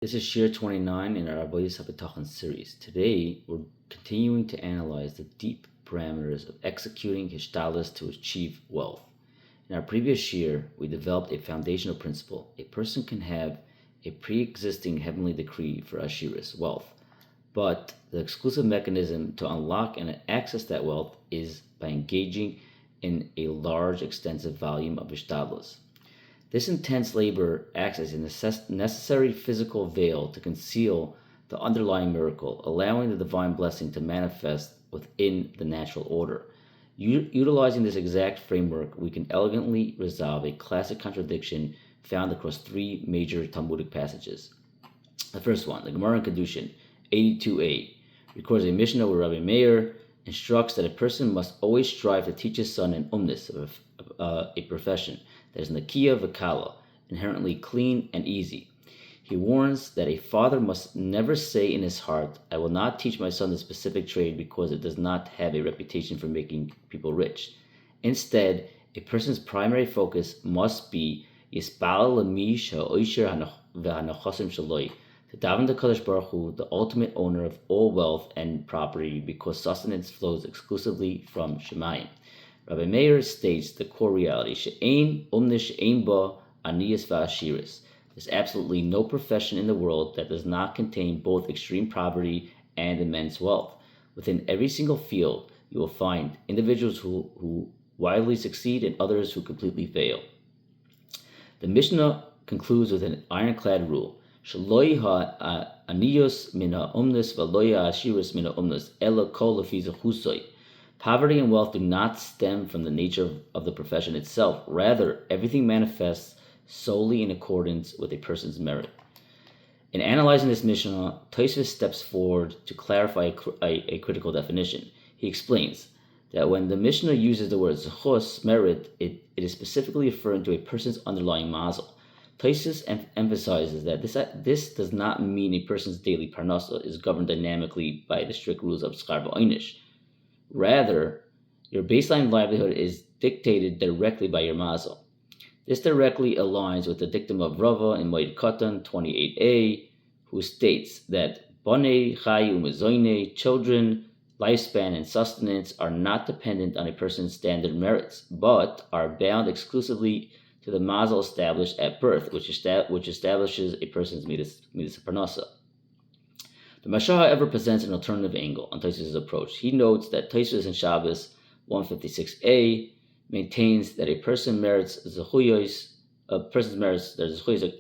This is Shir 29 in our Avodas Habitachon series. Today, we're continuing to analyze the deep parameters of executing Hishtalas to achieve wealth. In our previous Shir, we developed a foundational principle. A person can have a pre-existing heavenly decree for Ashiris, wealth, but the exclusive mechanism to unlock and access that wealth is by engaging in a large, extensive volume of Hishtadlus. This intense labor acts as a necessary physical veil to conceal the underlying miracle, allowing the divine blessing to manifest within the natural order. Utilizing this exact framework, we can elegantly resolve a classic contradiction found across three major Talmudic passages. The first one, the Gemara in Kedushin, 82a, records a Mishnah where Rabbi Meir instructs that a person must always strive to teach his son an umnis, a profession that is nakiya v'kala, inherently clean and easy. He warns that a father must never say in his heart, I will not teach my son this specific trade because it does not have a reputation for making people rich. Instead, a person's primary focus must be yispal l'mi sha'oisher v'hanachosim shaloi, to daven the Kadosh Baruch Hu, the ultimate owner of all wealth and property, because sustenance flows exclusively from Shemayim. Rabbi Meir states the core reality: she'ein umnish she'ein ba aniyas va'ashiris. There's absolutely no profession in the world that does not contain both extreme poverty and immense wealth. Within every single field, you will find individuals who widely succeed and others who completely fail. The Mishnah concludes with an ironclad rule: Shaloi aniyos mina umnis v'loya ashiris mina umnis ela kol lefi zechusoi. Poverty and wealth do not stem from the nature of the profession itself. Rather, everything manifests solely in accordance with a person's merit. In analyzing this Mishnah, Tosfos steps forward to clarify a critical definition. He explains that when the Mishnah uses the word zechus, merit, it is specifically referring to a person's underlying mazel. Tosfos emphasizes that this does not mean a person's daily parnasa is governed dynamically by the strict rules of schar v'oinish. Rather, your baseline livelihood is dictated directly by your mazel. This directly aligns with the dictum of Rava in Moed Katan 28a, who states that Bonei Chai Umezoine, children, lifespan, and sustenance are not dependent on a person's standard merits, but are bound exclusively to the mazel established at birth, which establishes a person's midas parnasa. The Mashah, however, presents an alternative angle on Tosfos' approach. He notes that Tosfos in Shabbos 156a maintains that a person's merits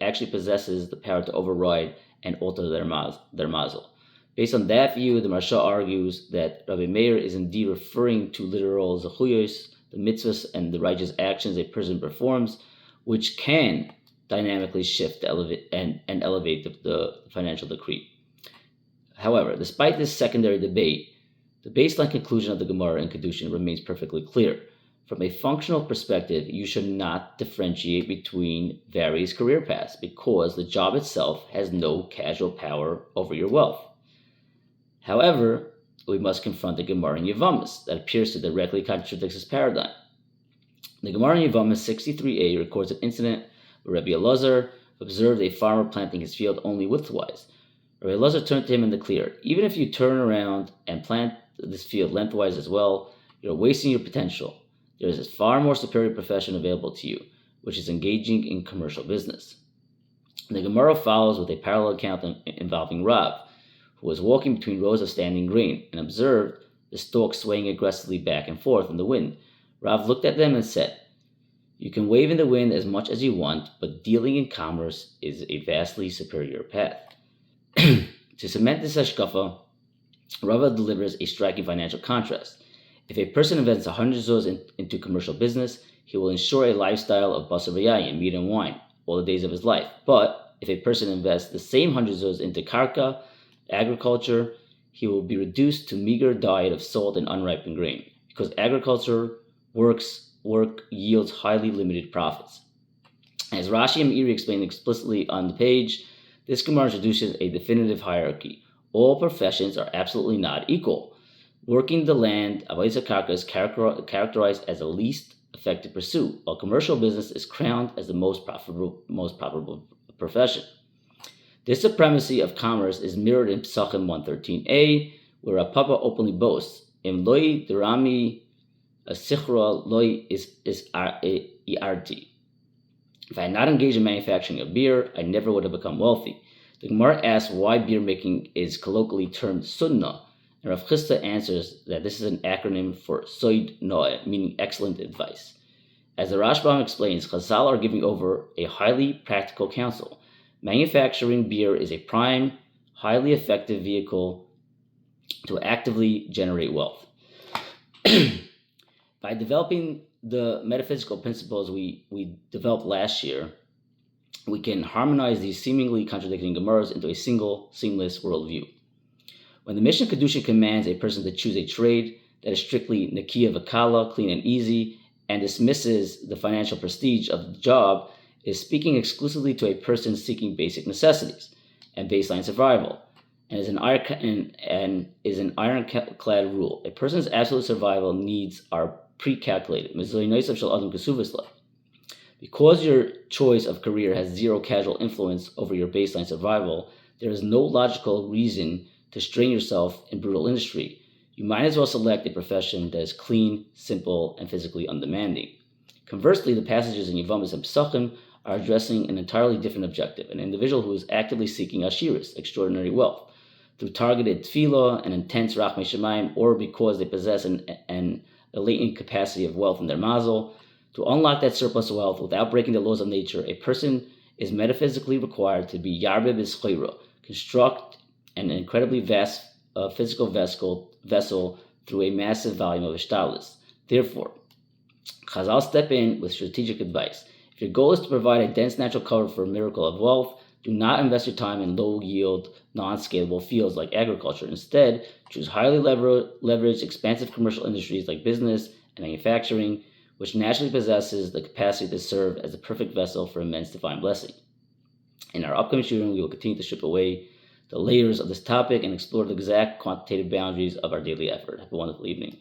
actually possesses the power to override and alter their mazel. Based on that view, the Marsha argues that Rabbi Meir is indeed referring to literal zechuyos, the mitzvahs and the righteous actions a person performs, which can dynamically shift and elevate the financial decree. However, despite this secondary debate, the baseline conclusion of the Gemara in Kedushin remains perfectly clear. From a functional perspective, you should not differentiate between various career paths because the job itself has no causal power over your wealth. However, we must confront the Gemara in Yevamos that appears to directly contradict this paradigm. The Gemara in Yevamos 63a records an incident where Rabbi Elazar observed a farmer planting his field only widthwise. Rabbi Elazar turned to him in the clear: even if you turn around and plant this field lengthwise as well, you're wasting your potential. There is a far more superior profession available to you, which is engaging in commercial business. The Gemara follows with a parallel account involving Rav, who was walking between rows of standing grain and observed the stalks swaying aggressively back and forth in the wind. Rav looked at them and said, "You can wave in the wind as much as you want, but dealing in commerce is a vastly superior path." To cement this hashkafa, Rava delivers a striking financial contrast. If a person invests 100 zuz into commercial business, he will ensure a lifestyle of basar v'yayin, meat and wine, all the days of his life. But if a person invests the same 100 zuz into karka, agriculture, he will be reduced to meager diet of salt and unripened grain, because agriculture work yields highly limited profits. As Rashi and Meiri explained explicitly on the page, this Gemara introduces a definitive hierarchy. All professions are absolutely not equal. Working the land, avodas karka, is characterized as the least effective pursuit, while commercial business is crowned as the most profitable profession. This supremacy of commerce is mirrored in Psachim 113a, where a Papa openly boasts, Im loi durami sichra loi is iarti. If I had not engaged in manufacturing of beer, I never would have become wealthy. The Gemara asks why beer making is colloquially termed sunnah, and Rav Chisda answers that this is an acronym for soid noah, meaning excellent advice. As the Rashbam explains, Chazal are giving over a highly practical counsel. Manufacturing beer is a prime, highly effective vehicle to actively generate wealth. By developing the metaphysical principles we developed last year, we can harmonize these seemingly contradicting Gemaras into a single, seamless worldview. When the Mishnah Kedusha commands a person to choose a trade that is strictly Nakiya Vakala, clean and easy, and dismisses the financial prestige of the job, is speaking exclusively to a person seeking basic necessities and baseline survival, and is an ironclad rule. A person's absolute survival needs are pre-calculated. Because your choice of career has zero casual influence over your baseline survival, there is no logical reason to strain yourself in brutal industry. You might as well select a profession that is clean, simple, and physically undemanding. Conversely, the passages in Yevamos and Pesachim are addressing an entirely different objective, an individual who is actively seeking ashiris, extraordinary wealth, through targeted tefillah and intense rachmei shemayim, or because they possess a latent capacity of wealth in their mazel. To unlock that surplus wealth without breaking the laws of nature, a person is metaphysically required to be yarbe b'schoira, construct an incredibly vast physical vessel through a massive volume of ishtalis. Therefore, Chazal step in with strategic advice. If your goal is to provide a dense natural cover for a miracle of wealth, do not invest your time in low-yield, non-scalable fields like agriculture. Instead, choose highly leveraged, expansive commercial industries like business and manufacturing, which naturally possesses the capacity to serve as the perfect vessel for immense divine blessing. In our upcoming shiurim, we will continue to strip away the layers of this topic and explore the exact quantitative boundaries of our daily effort. Have a wonderful evening.